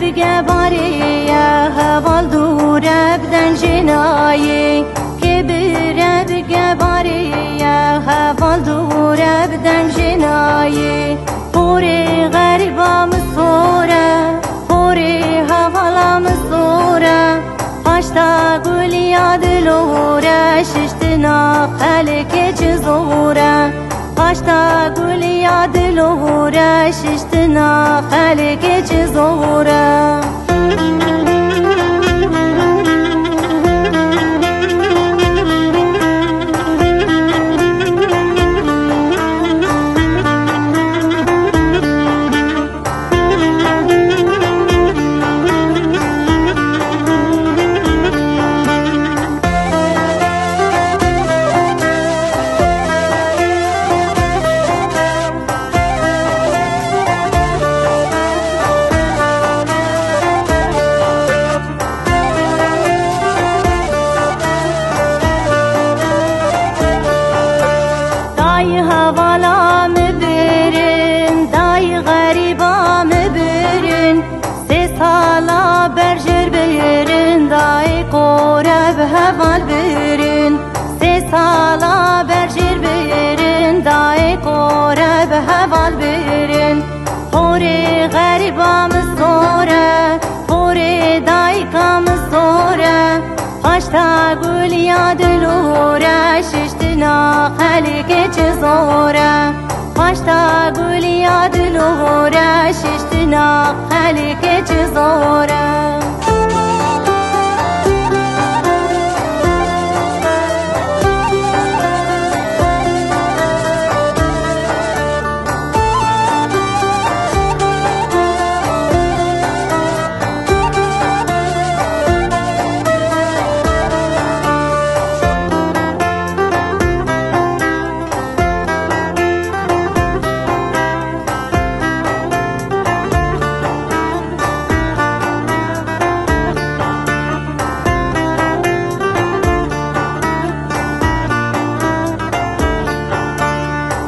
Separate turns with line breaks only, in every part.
بگه باریه هوال دوره بدن جنایی که بره بگه باریه هوال دوره بدن جنایی پوری غریبا مصوره پوری هوالا مصوره هاشتا گلیا دلوره ششتنا خلک چزوره هاشتا گلیا دلوره ششتنا خلک چزوره دای حوالا مبرن دای غریبا مبرن سه سالا برجر برن دای قوره به حوال برن سه سالا برجر برن دای قوره به حوال برن پوری غریبا مصوره پوری دای کام مصوره هاشتا گلیا دلوره ششتنا خلک چزوره هاشتا گلیا دلوره ششتنا خلک چزوره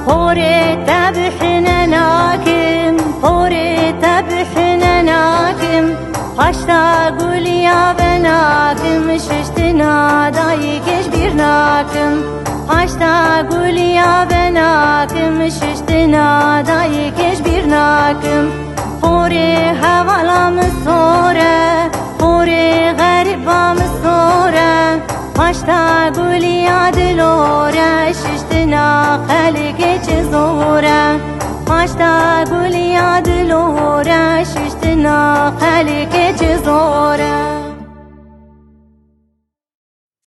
پوری تبحنا ناکم پوری تبحنا ناکم هاشتا گلیا بناکم ششتنا دایی کش بیر ناکم هاشتا گلیا بناکم ششتنا دایی کش بیر ناکم پوری حوالا مصوره پوری غریبا مصوره هاشتا گلیا دلوره ششتنا خلک چزوره هاشتا گلیا دلوره ششتنا خلک